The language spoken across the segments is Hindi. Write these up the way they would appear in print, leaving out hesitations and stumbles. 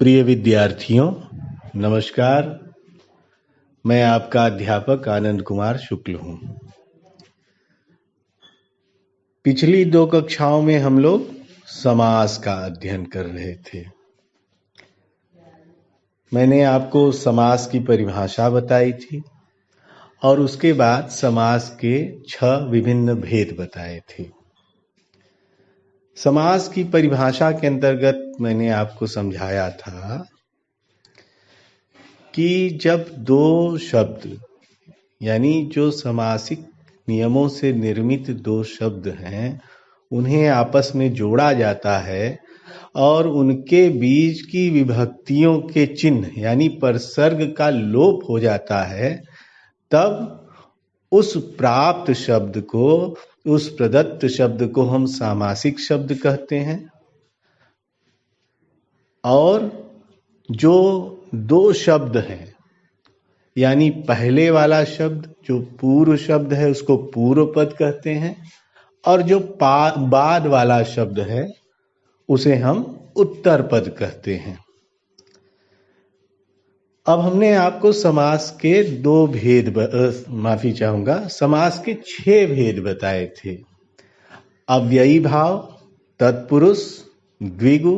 प्रिय विद्यार्थियों, नमस्कार। मैं आपका अध्यापक आनंद कुमार शुक्ल हूँ। पिछली 2 कक्षाओं में हम लोग समास का अध्ययन कर रहे थे। मैंने आपको समास की परिभाषा बताई थी और उसके बाद समास के 6 विभिन्न भेद बताए थे। समास की परिभाषा के अंतर्गत मैंने आपको समझाया था कि जब 2 शब्द यानी जो समासिक नियमों से निर्मित 2 शब्द हैं उन्हें आपस में जोड़ा जाता है और उनके बीच की विभक्तियों के चिन्ह यानी परसर्ग का लोप हो जाता है, तब उस प्राप्त शब्द को, उस प्रदत्त शब्द को हम सामासिक शब्द कहते हैं। और जो 2 शब्द हैं यानी पहले वाला शब्द जो पूर्व शब्द है उसको पूर्व पद कहते हैं और जो बाद वाला शब्द है उसे हम उत्तर पद कहते हैं। अब हमने आपको समास के 2 भेद समास के 6 भेद बताए थे। अव्ययी भाव, तत्पुरुष, द्विगु,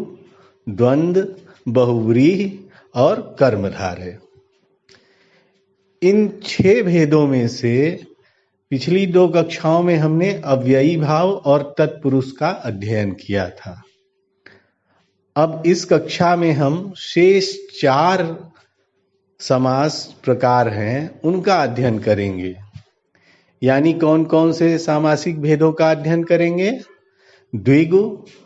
द्वंद्व, बहुव्रीहि और कर्मधारय। इन 6 भेदों में से पिछली 2 कक्षाओं में हमने अव्ययी भाव और तत्पुरुष का अध्ययन किया था। अब इस कक्षा में हम शेष 4 समास प्रकार हैं उनका अध्ययन करेंगे। यानी कौन कौन से सामासिक भेदों का अध्ययन करेंगे? द्विगु,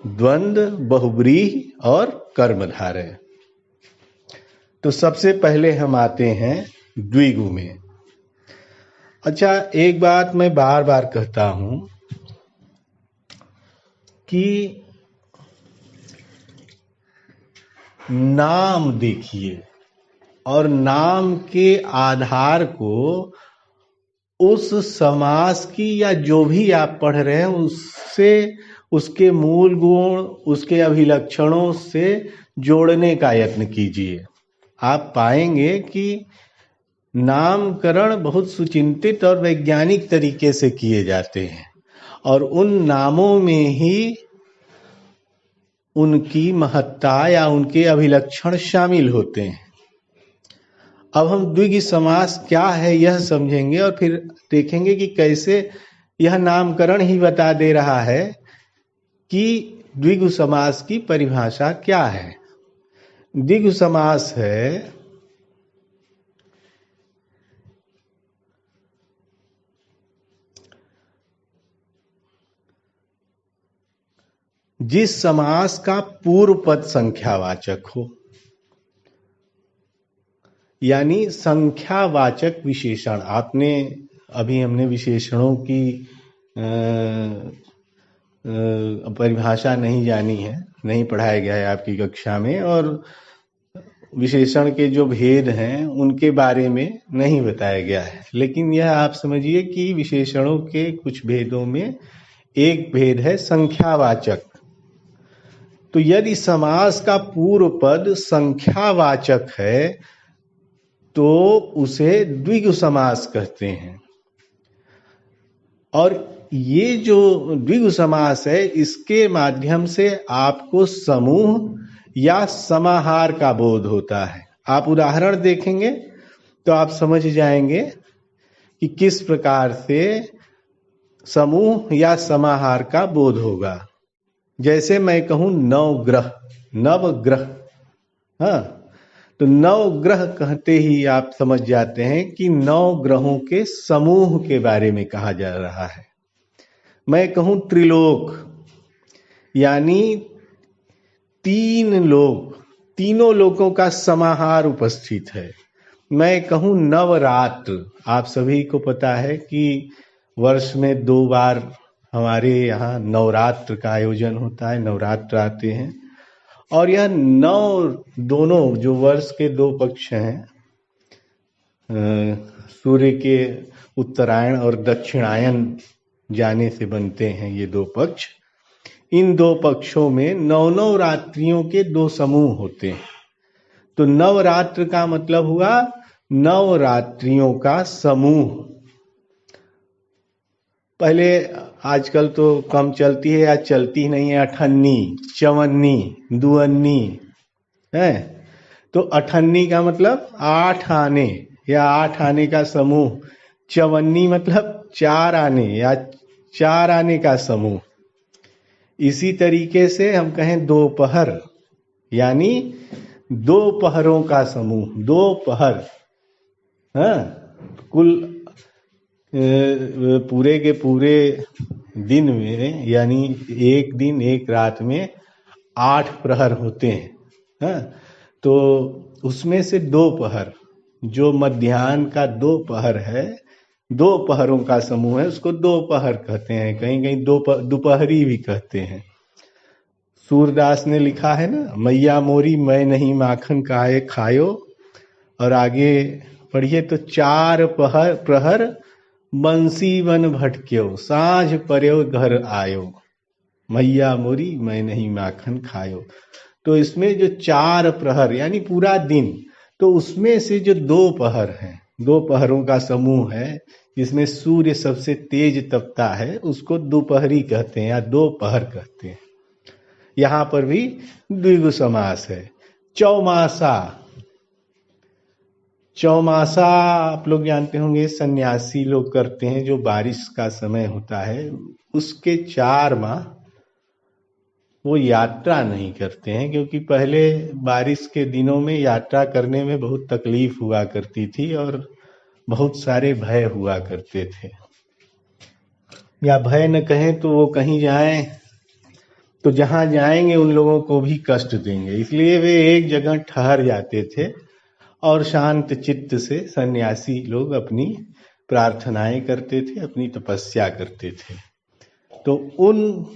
द्वंद्व, बहुव्रीहि और कर्मधारय। तो सबसे पहले हम आते हैं द्विगु में। अच्छा, एक बात मैं बार बार कहता हूं कि नाम देखिए और नाम के आधार को उस समास की या जो भी आप पढ़ रहे हैं उससे, उसके मूल गुण, उसके अभिलक्षणों से जोड़ने का यत्न कीजिए। आप पाएंगे कि नामकरण बहुत सुचिंतित और वैज्ञानिक तरीके से किए जाते हैं और उन नामों में ही उनकी महत्ता या उनके अभिलक्षण शामिल होते हैं। अब हम द्विगु समास क्या है यह समझेंगे और फिर देखेंगे कि कैसे यह नामकरण ही बता दे रहा है कि द्विगु समास की परिभाषा क्या है। द्विगु समास है जिस समास का पूर्व पद संख्यावाचक हो, यानी संख्यावाचक विशेषण। हमने विशेषणों की परिभाषा नहीं जानी है, नहीं पढ़ाया गया है आपकी कक्षा में, और विशेषण के जो भेद हैं उनके बारे में नहीं बताया गया है। लेकिन यह आप समझिए कि विशेषणों के कुछ भेदों में एक भेद है संख्यावाचक। तो यदि समास का पूर्व पद संख्यावाचक है तो उसे द्विगु समास कहते हैं। और ये जो द्विगु समास है इसके माध्यम से आपको समूह या समाहार का बोध होता है। आप उदाहरण देखेंगे तो आप समझ जाएंगे कि किस प्रकार से समूह या समाहार का बोध होगा। जैसे मैं कहूं नवग्रह, नवग्रह, हाँ, तो नवग्रह कहते ही आप समझ जाते हैं कि 9 ग्रहों के समूह के बारे में कहा जा रहा है। मैं कहूं त्रिलोक, यानी 3 लोक, तीनों लोकों का समाहार उपस्थित है। मैं कहूं नवरात्र, आप सभी को पता है कि वर्ष में 2 बार हमारे यहाँ नवरात्र का आयोजन होता है, नवरात्र आते हैं। और यह 9 दोनों जो वर्ष के 2 पक्ष हैं, सूर्य के उत्तरायण और दक्षिणायन जाने से बनते हैं ये 2 पक्ष। इन 2 पक्षों में 9 रात्रियों के 2 समूह होते हैं। तो नवरात्र का मतलब हुआ नवरात्रियों का समूह। पहले, आजकल तो कम चलती है या चलती ही नहीं है, अठन्नी, चवन्नी, दुअन्नी है। तो अठन्नी का मतलब 8 आने या 8 आने का समूह, चवन्नी मतलब 4 आने या 4 आने का समूह। इसी तरीके से हम कहें दोपहर, यानी 2 पहरों का समूह, 2 पहर। हाँ, कुल पूरे के पूरे दिन में, यानी एक दिन एक रात में 8 प्रहर होते हैं। हाँ, तो उसमें से 2 पहर, जो मध्याह्न का 2 पहर है, 2 पहरों का समूह है, उसको 2 पहर कहते हैं। कहीं कहीं दोपहरी भी कहते हैं। सूरदास ने लिखा है ना, मैया मोरी मैं नहीं माखन काहे खायो। और आगे पढ़िए तो 4 प्रहर बंसी वन भटक्यो, साँझ पर्यो घर आयो, मैया मोरी मैं नहीं माखन खायो। तो इसमें जो 4 प्रहर यानी पूरा दिन, तो उसमें से जो 2 पहर हैं, 2 पहरों का समूह है, जिसमें सूर्य सबसे तेज तपता है, उसको दोपहरी कहते हैं या 2 पहर कहते हैं। यहां पर भी द्विगु समास है। चौमासा, चौमासा आप लोग जानते होंगे, सन्यासी लोग करते हैं, जो बारिश का समय होता है उसके 4 माह वो यात्रा नहीं करते हैं, क्योंकि पहले बारिश के दिनों में यात्रा करने में बहुत तकलीफ हुआ करती थी और बहुत सारे भय हुआ करते थे, या भय न कहें तो वो कहीं जाएं तो जहां जाएंगे उन लोगों को भी कष्ट देंगे, इसलिए वे एक जगह ठहर जाते थे और शांत चित्त से सन्यासी लोग अपनी प्रार्थनाएं करते थे, अपनी तपस्या करते थे। तो उन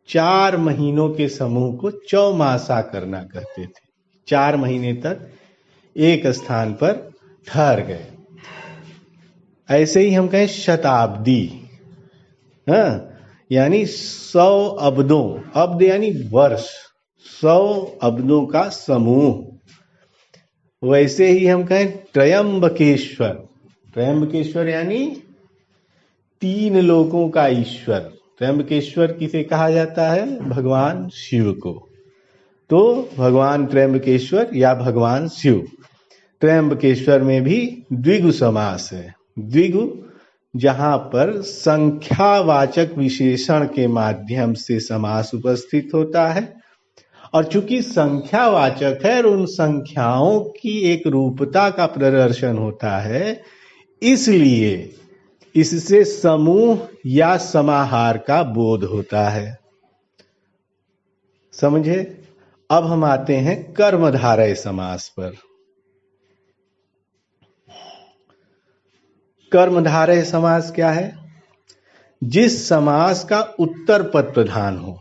4 महीनों के समूह को चौमासा करना कहते थे। 4 महीने तक एक स्थान पर ठहर गए। ऐसे ही हम कहें शताब्दी, हाँ, यानी 100 अब्दों, अब्द यानी वर्ष, 100 अब्दों का समूह। वैसे ही हम कहें त्रयंबकेश्वर, त्रयंबकेश्वर यानी 3 लोकों का ईश्वर। त्रयंबकेश्वर किसे कहा जाता है? भगवान शिव को। तो भगवान त्रयंबकेश्वर या भगवान शिव। त्रयंबकेश्वर में भी द्विगु समास है। द्विगु जहां पर संख्यावाचक विशेषण के माध्यम से समास उपस्थित होता है, और चूंकि संख्यावाचक है और उन संख्याओं की एक रूपता का प्रदर्शन होता है, इसलिए इससे समूह या समाहार का बोध होता है। समझे? अब हम आते हैं कर्मधारय समास पर। कर्मधारय समास क्या है? जिस समास का उत्तर पद प्रधान हो।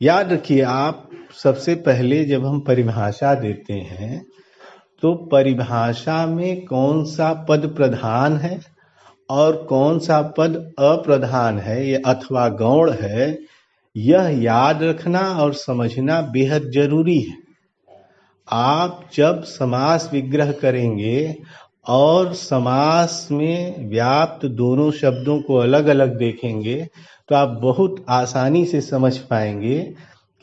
याद रखिए, आप सबसे पहले जब हम परिभाषा देते हैं तो परिभाषा में कौन सा पद प्रधान है और कौन सा पद अप्रधान है ये अथवा गौण है, यह याद रखना और समझना बेहद जरूरी है। आप जब समास विग्रह करेंगे और समास में व्याप्त दोनों शब्दों को अलग अलग देखेंगे तो आप बहुत आसानी से समझ पाएंगे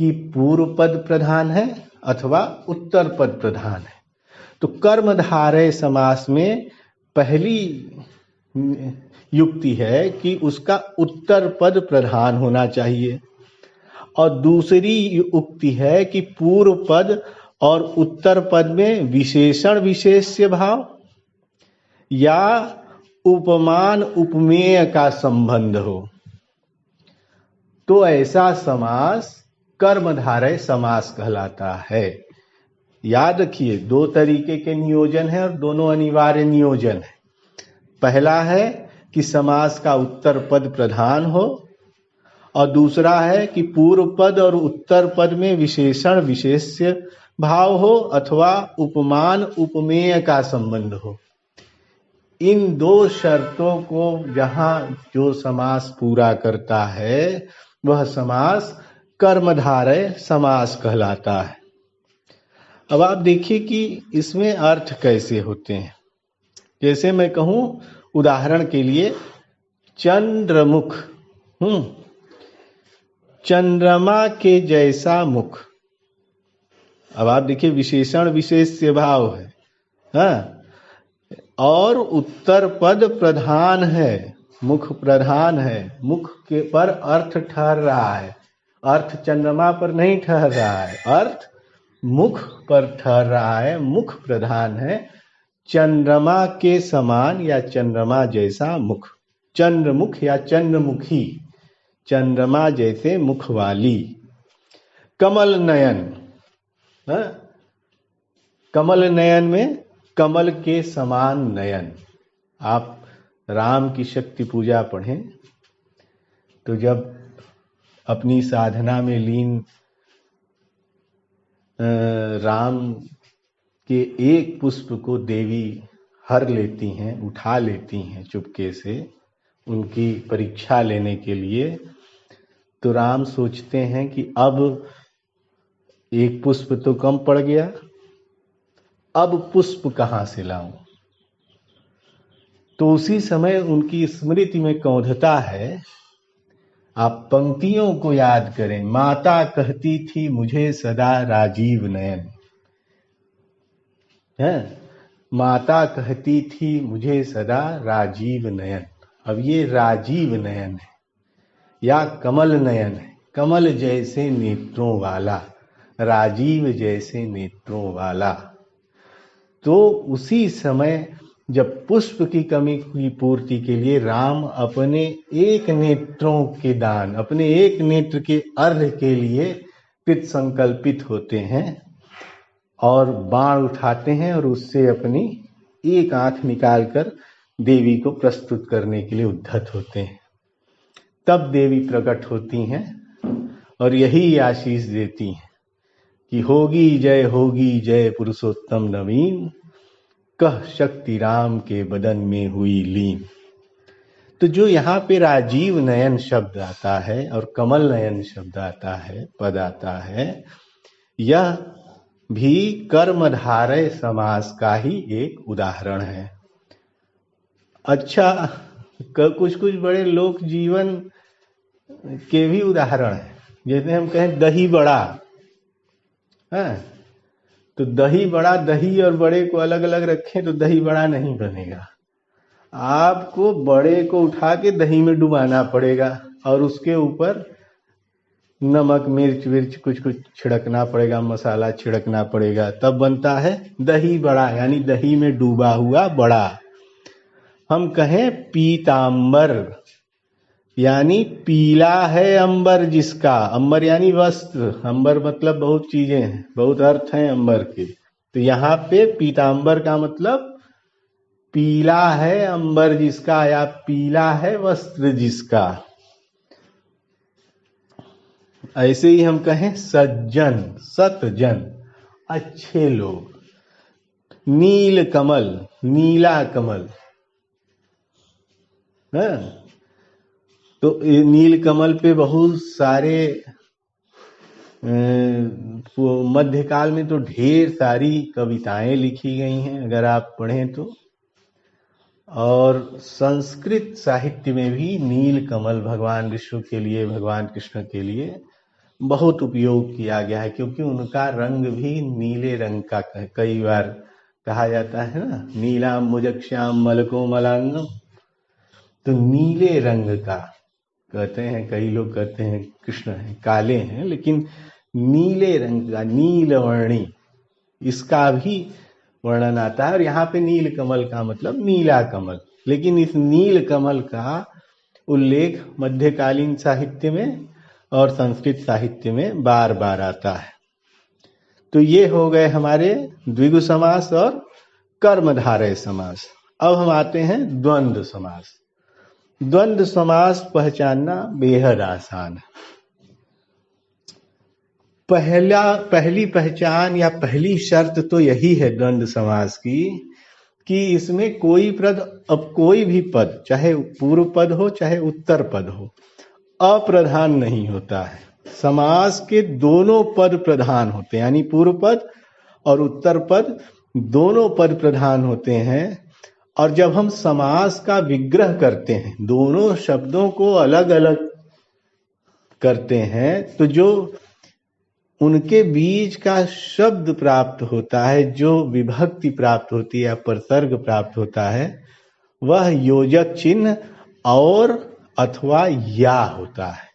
कि पूर्व पद प्रधान है अथवा उत्तर पद प्रधान है। तो कर्मधारय समास में पहली युक्ति है कि उसका उत्तर पद प्रधान होना चाहिए, और दूसरी युक्ति है कि पूर्व पद और उत्तर पद में विशेषण विशेष्य भाव या उपमान उपमेय का संबंध हो, तो ऐसा समास कर्मधारय समास कहलाता है। याद रखिए, 2 तरीके के नियोजन है और दोनों अनिवार्य नियोजन है। पहला है कि समास का उत्तर पद प्रधान हो, और दूसरा है कि पूर्व पद और उत्तर पद में विशेषण विशेष्य भाव हो अथवा उपमान उपमेय का संबंध हो। इन 2 शर्तों को जहां जो समास पूरा करता है वह समास कर्मधारय समास कहलाता है। अब आप देखिए कि इसमें अर्थ कैसे होते हैं। जैसे मैं कहूं उदाहरण के लिए चंद्रमुख, चंद्रमा के जैसा मुख। अब आप देखिए विशेषण विशेष से भाव है, हाँ? और उत्तर पद प्रधान है, मुख प्रधान है, मुख के पर अर्थ ठहर रहा है, अर्थ चंद्रमा पर नहीं ठहर रहा है, अर्थ मुख पर ठहर रहा है, मुख प्रधान है। चंद्रमा के समान या चंद्रमा जैसा मुख, चंद्रमुख या चंद्रमुखी, चंद्रमा जैसे मुख वाली। कमल नयन, कमल नयन में कमल के समान नयन। आप राम की शक्ति पूजा पढ़ें तो जब अपनी साधना में लीन राम के एक पुष्प को देवी हर लेती हैं, उठा लेती हैं चुपके से उनकी परीक्षा लेने के लिए, तो राम सोचते हैं कि अब एक पुष्प तो कम पड़ गया, अब पुष्प कहां से लाऊं। तो उसी समय उनकी स्मृति में कौंधता है। आप पंक्तियों को याद करें। माता कहती थी मुझे सदा राजीव नयन, है माता कहती थी मुझे सदा राजीव नयन। अब ये राजीव नयन है या कमल नयन है, कमल जैसे नेत्रों वाला, राजीव जैसे नेत्रों वाला। तो उसी समय जब पुष्प की कमी की पूर्ति के लिए राम अपने एक नेत्रों के दान, अपने एक नेत्र के अर्घ के लिए कृत संकल्पित होते हैं और बाण उठाते हैं और उससे अपनी एक आंख निकालकर देवी को प्रस्तुत करने के लिए उद्धत होते हैं। तब देवी प्रकट होती हैं और यही आशीष देती हैं कि होगी जय पुरुषोत्तम नवीन, कह शक्ति राम के बदन में हुई लीन। तो जो यहाँ पे राजीव नयन शब्द आता है और कमल नयन शब्द आता है, पद आता है, यह भी कर्मधारय समास का ही एक उदाहरण है। अच्छा, कुछ बड़े लोक जीवन के भी उदाहरण है। जैसे हम कहें दही बड़ा है, तो दही बड़ा, दही और बड़े को अलग अलग रखें तो दही बड़ा नहीं बनेगा। आपको बड़े को उठा के दही में डुबाना पड़ेगा और उसके ऊपर नमक मिर्च विर्च कुछ छिड़कना पड़ेगा, मसाला छिड़कना पड़ेगा, तब बनता है दही बड़ा, यानी दही में डूबा हुआ बड़ा। हम कहें पीतांबर, यानी पीला है अंबर जिसका, अंबर यानी वस्त्र, अंबर मतलब बहुत चीजें हैं, बहुत अर्थ हैं अंबर के। तो यहाँ पे पीतांबर का मतलब पीला है अंबर जिसका या पीला है वस्त्र जिसका। ऐसे ही हम कहें सज्जन, सतजन, अच्छे लोग। नील कमल, नीला कमल है। तो नील कमल पे बहुत सारे मध्यकाल में तो ढेर सारी कविताएं लिखी गई हैं अगर आप पढ़ें तो। और संस्कृत साहित्य में भी नील कमल भगवान विष्णु के लिए, भगवान कृष्ण के लिए बहुत उपयोग किया गया है, क्योंकि उनका रंग भी नीले रंग का कई बार कहा जाता है ना, नीलाम मुजक्ष्याम मलको मलांगम। तो नीले रंग का कहते हैं, कई लोग कहते हैं कृष्ण हैं, काले हैं, लेकिन नीले रंग का, नीलवर्णी, इसका भी वर्णन आता है। और यहाँ पे नील कमल का मतलब नीला कमल, लेकिन इस नील कमल का उल्लेख मध्यकालीन साहित्य में और संस्कृत साहित्य में बार बार आता है। तो ये हो गए हमारे द्विगु समास और कर्मधारय समास। अब हम आते हैं द्वंद्व समास। द्वंद्व समास पहचानना बेहद आसान है। पहली पहचान या पहली शर्त तो यही है द्वंद्व समास की कि इसमें कोई पद, अब कोई भी पद, चाहे पूर्व पद हो चाहे उत्तर पद हो, अप्रधान नहीं होता है। समास के दोनों पद प्रधान होते हैं, यानी पूर्व पद और उत्तर पद, दोनों पद प्रधान होते हैं। और जब हम समास का विग्रह करते हैं, दोनों शब्दों को अलग अलग करते हैं, तो जो उनके बीच का शब्द प्राप्त होता है, जो विभक्ति प्राप्त होती है या प्रसर्ग प्राप्त होता है, वह योजक चिन्ह और अथवा या होता है।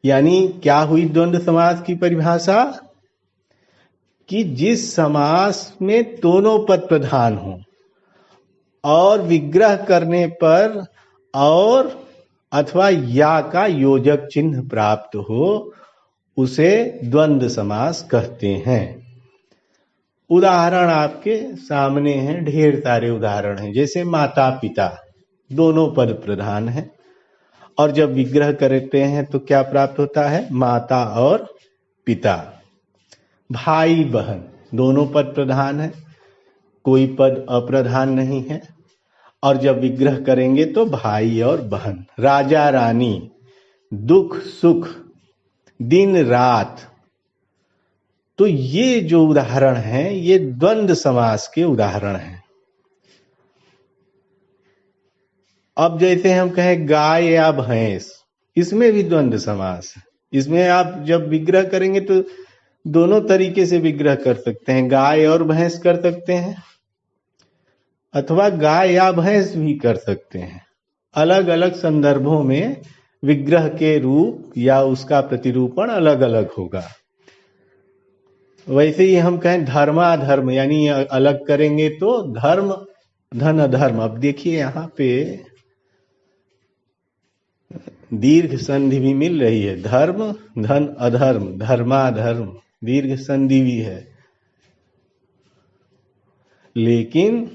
यानी क्या हुई द्वंद्व समास की परिभाषा? कि जिस समास में दोनों पद प्रधान हो और विग्रह करने पर और अथवा या का योजक चिन्ह प्राप्त हो, उसे द्वंद्व समास कहते हैं। उदाहरण आपके सामने हैं, ढेर सारे उदाहरण हैं। जैसे माता पिता, दोनों पद प्रधान हैं और जब विग्रह करते हैं तो क्या प्राप्त होता है? माता और पिता। भाई बहन, दोनों पद प्रधान है, कोई पद अप्रधान नहीं है, और जब विग्रह करेंगे तो भाई और बहन। राजा रानी, दुख सुख, दिन रात। तो ये जो उदाहरण हैं, ये द्वंद्व समास के उदाहरण हैं। अब जैसे हम कहें गाय या भैंस, इसमें भी द्वंद्व समास है। इसमें आप जब विग्रह करेंगे तो दोनों तरीके से विग्रह कर सकते हैं, गाय और भैंस कर सकते हैं, अथवा गाय या भैंस भी कर सकते हैं। अलग अलग संदर्भों में विग्रह के रूप या उसका प्रतिरूपण अलग अलग होगा। वैसे ही हम कहें धर्माधर्म, यानी अलग करेंगे तो धर्म धन अधर्म। अब देखिए यहाँ पे दीर्घ संधि भी मिल रही है, धर्म धन अधर्म, धर्माधर्म, दीर्घ संधि भी है। लेकिन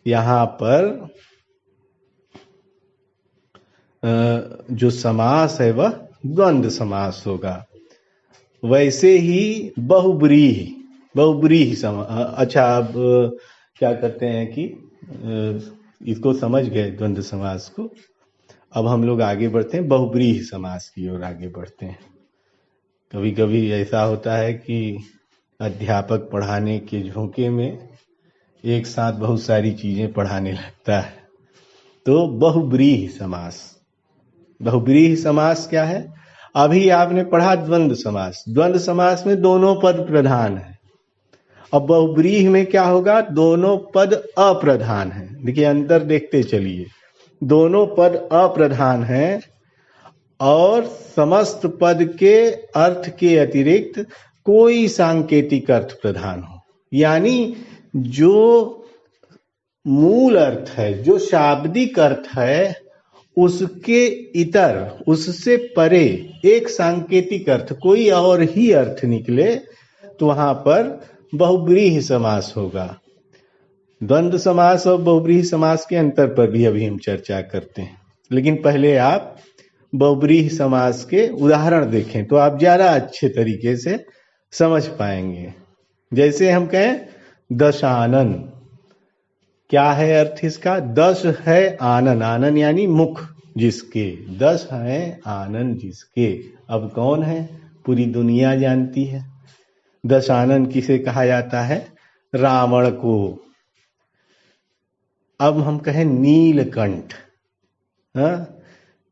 यहां पर जो समास है वह द्वंद्व समास होगा। वैसे ही बहुब्रीहि समास। अच्छा, अब क्या करते हैं कि इसको समझ गए द्वंद्व समास को, अब हम लोग आगे बढ़ते हैं, बहुब्रीहि समास की ओर आगे बढ़ते हैं। कभी कभी ऐसा होता है कि अध्यापक पढ़ाने के झोंके में एक साथ बहुत सारी चीजें पढ़ाने लगता है। तो बहुब्रीहि समास। बहुब्रीहि समास क्या है? अभी आपने पढ़ा द्वंद्व समास। द्वंद्व समास में दोनों पद प्रधान है। अब बहुब्रीहि में क्या होगा? दोनों पद अप्रधान है। देखिए अंतर देखते चलिए, दोनों पद अप्रधान हैं और समस्त पद के अर्थ के अतिरिक्त कोई सांकेतिक अर्थ प्रधान हो। यानी जो मूल अर्थ है, जो शाब्दिक अर्थ है, उसके इतर, उससे परे एक सांकेतिक अर्थ, कोई और ही अर्थ निकले, तो वहां पर बहुब्रीहि समास होगा। द्वंद्व समास और बहुब्रीहि समास के अंतर पर भी अभी हम चर्चा करते हैं, लेकिन पहले आप बहुब्रीहि समास के उदाहरण देखें तो आप ज्यादा अच्छे तरीके से समझ पाएंगे। जैसे हम कहें दशानन, क्या है अर्थ इसका? दश है आनन, आनन यानी मुख जिसके, दश है आनन जिसके। अब कौन है? पूरी दुनिया जानती है। दशानन किसे कहा जाता है? रावण को। अब हम कहें नीलकंठ,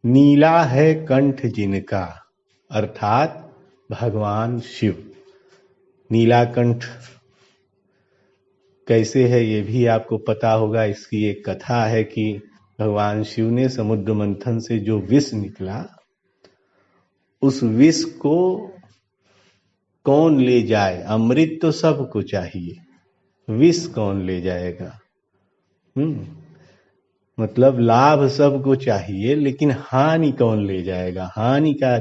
नीला है कंठ जिनका, अर्थात भगवान शिव। नीलाकंठ कैसे है ये भी आपको पता होगा। इसकी एक कथा है कि भगवान शिव ने समुद्र मंथन से जो विष निकला, उस विष को कौन ले जाए? अमृत तो सबको चाहिए, विष कौन ले जाएगा? मतलब लाभ सबको चाहिए, लेकिन हानि कौन ले जाएगा? हानि का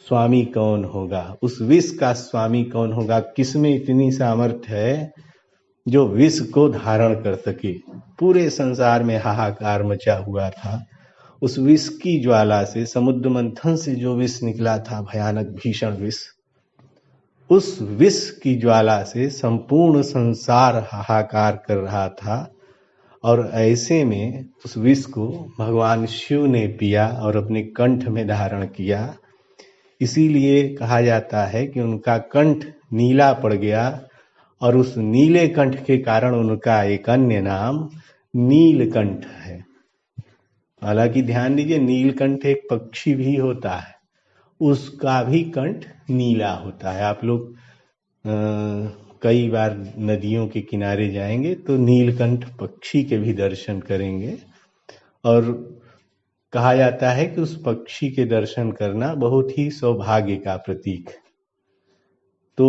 स्वामी कौन होगा? उस विष का स्वामी कौन होगा? किसमें इतनी सामर्थ्य है जो विष को धारण कर सके? पूरे संसार में हाहाकार मचा हुआ था। उस विष की ज्वाला से, समुद्र मंथन से जो विष निकला था, भयानक भीषण विष, उस विष की ज्वाला से संपूर्ण संसार हाहाकार कर रहा था। और ऐसे में उस विष को भगवान शिव ने पिया और अपने कंठ में धारण किया। इसीलिए कहा जाता है कि उनका कंठ नीला पड़ गया और उस नीले कंठ के कारण उनका एक अन्य नाम नीलकंठ है। हालांकि ध्यान दीजिए, नीलकंठ एक पक्षी भी होता है, उसका भी कंठ नीला होता है। आप लोग कई बार नदियों के किनारे जाएंगे तो नीलकंठ पक्षी के भी दर्शन करेंगे, और कहा जाता है कि उस पक्षी के दर्शन करना बहुत ही सौभाग्य का प्रतीक। तो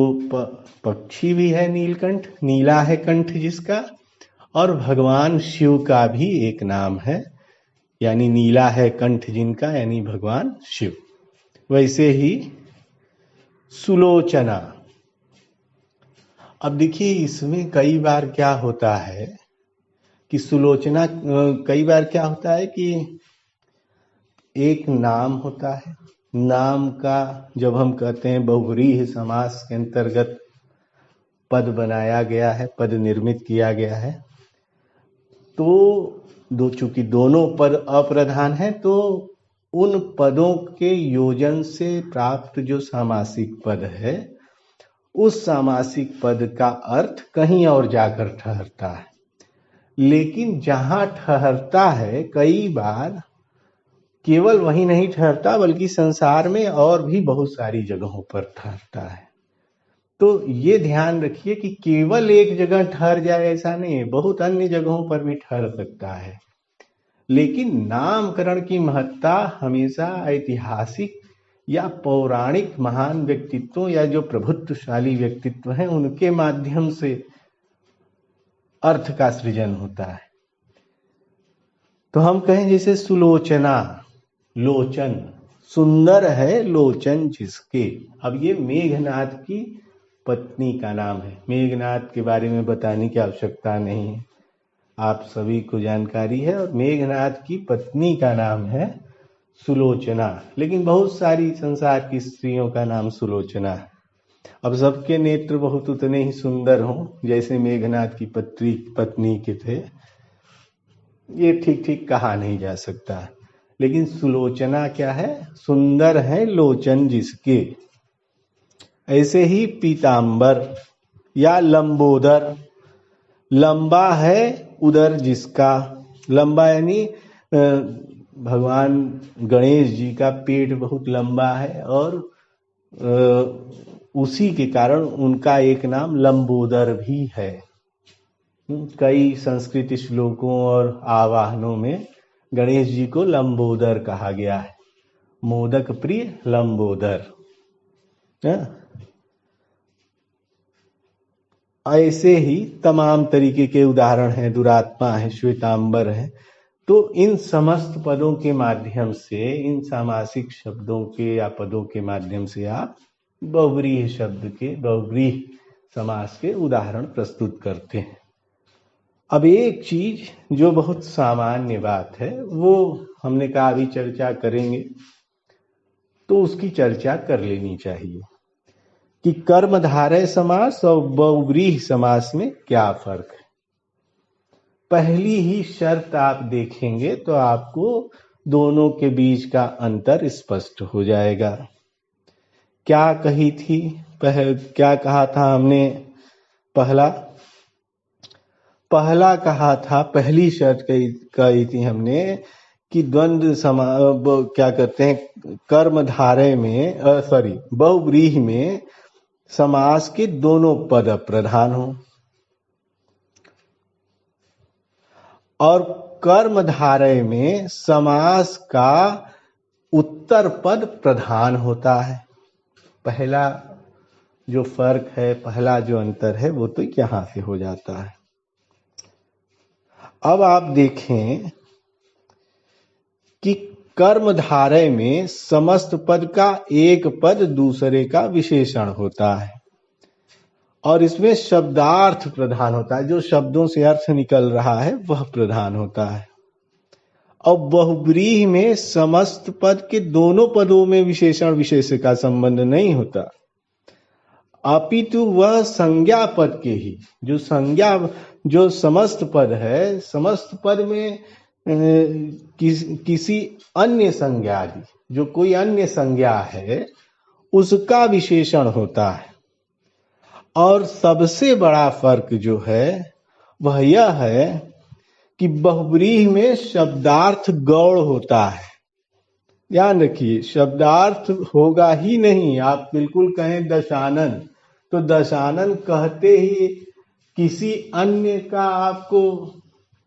पक्षी भी है नीलकंठ, नीला है कंठ जिसका, और भगवान शिव का भी एक नाम है, यानी नीला है कंठ जिनका, यानी भगवान शिव। वैसे ही सुलोचना। अब देखिए, इसमें कई बार क्या होता है कि सुलोचना, कई बार क्या होता है कि एक नाम होता है, नाम का जब हम कहते हैं बहुव्रीहि समास के अंतर्गत पद बनाया गया है, पद निर्मित किया गया है, तो चूंकि दोनों पद अप्रधान है, तो उन पदों के योजन से प्राप्त जो सामासिक पद है, उस सामासिक पद का अर्थ कहीं और जाकर ठहरता है। लेकिन जहां ठहरता है, कई बार केवल वहीं नहीं ठहरता, बल्कि संसार में और भी बहुत सारी जगहों पर ठहरता है। तो ये ध्यान रखिए कि केवल एक जगह ठहर जाए ऐसा नहीं है, बहुत अन्य जगहों पर भी ठहर सकता है। लेकिन नामकरण की महत्ता हमेशा ऐतिहासिक या पौराणिक महान व्यक्तित्वों या जो प्रभुत्वशाली व्यक्तित्व हैं, उनके माध्यम से अर्थ का सृजन होता है। तो हम कहें जैसे सुलोचना, लोचन, सुंदर है लोचन जिसके। अब ये मेघनाद की पत्नी का नाम है। मेघनाद के बारे में बताने की आवश्यकता नहीं है, आप सभी को जानकारी है। और मेघनाद की पत्नी का नाम है सुलोचना, लेकिन बहुत सारी संसार की स्त्रियों का नाम सुलोचना है। अब सबके नेत्र बहुत उतने ही सुंदर हों जैसे मेघनाद की पत्नी के थे, ये ठीक ठीक कहा नहीं जा सकता। लेकिन सुलोचना क्या है? सुंदर है लोचन जिसके। ऐसे ही पीतांबर या लंबोदर, लंबा है उदर जिसका। लंबा यानी भगवान गणेश जी का पेट बहुत लंबा है, और उसी के कारण उनका एक नाम लंबोदर भी है। कई संस्कृत श्लोकों और आवाहनों में गणेश जी को लंबोदर कहा गया है, मोदक प्रिय लंबोदर। ऐसे ही तमाम तरीके के उदाहरण हैं, दुरात्मा है, श्वेतांबर है। तो इन समस्त पदों के माध्यम से, इन सामासिक शब्दों के या पदों के माध्यम से आप बहुव्रीहि शब्द के, बहुव्रीहि समास के उदाहरण प्रस्तुत करते हैं। अब एक चीज जो बहुत सामान्य बात है, वो हमने कहा अभी चर्चा करेंगे, तो उसकी चर्चा कर लेनी चाहिए कि कर्मधारय समास और बहुव्रीहि समास में क्या फर्क है। पहली ही शर्त आप देखेंगे तो आपको दोनों के बीच का अंतर स्पष्ट हो जाएगा। क्या कही थी? क्या कहा था हमने? पहला कहा था, पहली शर्त कही थी हमने कि द्वंद्व क्या कहते हैं, कर्मधारय में बहुव्रीहि में समास के दोनों पद प्रधान हो, और कर्मधारय में समास का उत्तर पद प्रधान होता है। पहला जो फर्क है, पहला जो अंतर है, वो तो यहां से हो जाता है। अब आप देखें कि कर्मधारय में समस्त पद का एक पद दूसरे का विशेषण होता है, और इसमें शब्दार्थ प्रधान होता है, जो शब्दों से अर्थ निकल रहा है वह प्रधान होता है। और बहुव्रीहि में समस्त पद के दोनों पदों में विशेषण विशेष का संबंध नहीं होता, अपितु वह संज्ञा पद के ही, जो समस्त पद है, समस्त पद में किसी अन्य संज्ञा, जो कोई अन्य संज्ञा है, उसका विशेषण होता है। और सबसे बड़ा फर्क जो है वह यह है कि बहुव्रीहि में शब्दार्थ गौड़ होता है। ध्यान रखिए, शब्दार्थ होगा ही नहीं। आप बिल्कुल कहें दशानन, तो दशानन कहते ही किसी अन्य का आपको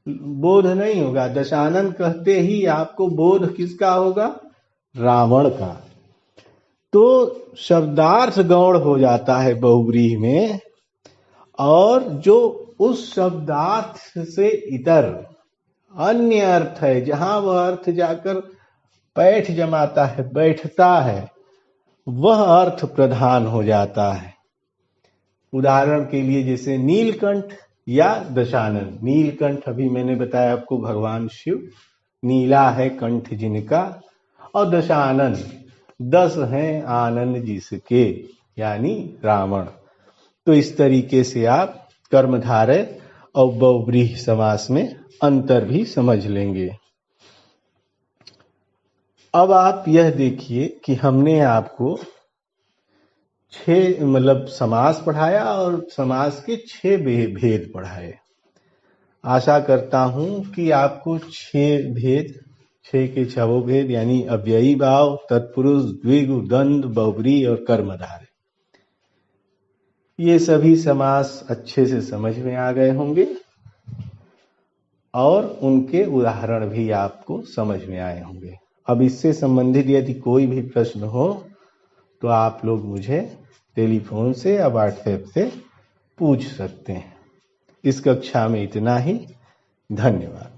बोध नहीं होगा। दशानन कहते ही आपको बोध किसका होगा? रावण का। तो शब्दार्थ गौड़ हो जाता है बहुव्रीहि में, और जो उस शब्दार्थ से इतर अन्य अर्थ है, जहां वह अर्थ जाकर पैठ जमाता है, बैठता है, वह अर्थ प्रधान हो जाता है। उदाहरण के लिए जैसे नीलकंठ या दशानन। नीलकंठ अभी मैंने बताया आपको भगवान शिव, नीला है कंठ जिनका, और दशानन 10 हैं आनंद जिसके, यानी रावण। तो इस तरीके से आप कर्मधारय और बहुव्रीहि समास में अंतर भी समझ लेंगे। अब आप यह देखिए कि हमने आपको 6 समास पढ़ाया और समास के 6 भेद पढ़ाए। आशा करता हूं कि आपको 6 भेद, 6 के 6 भेद यानी अव्ययी भाव, तत्पुरुष, द्विगु, द्वंद्व, बहुव्रीहि और कर्मधारय, ये सभी समास अच्छे से समझ में आ गए होंगे और उनके उदाहरण भी आपको समझ में आए होंगे। अब इससे संबंधित यदि कोई भी प्रश्न हो तो आप लोग मुझे टेलीफोन से या व्हाट्सएप से पूछ सकते हैं। इस कक्षा में इतना ही। धन्यवाद।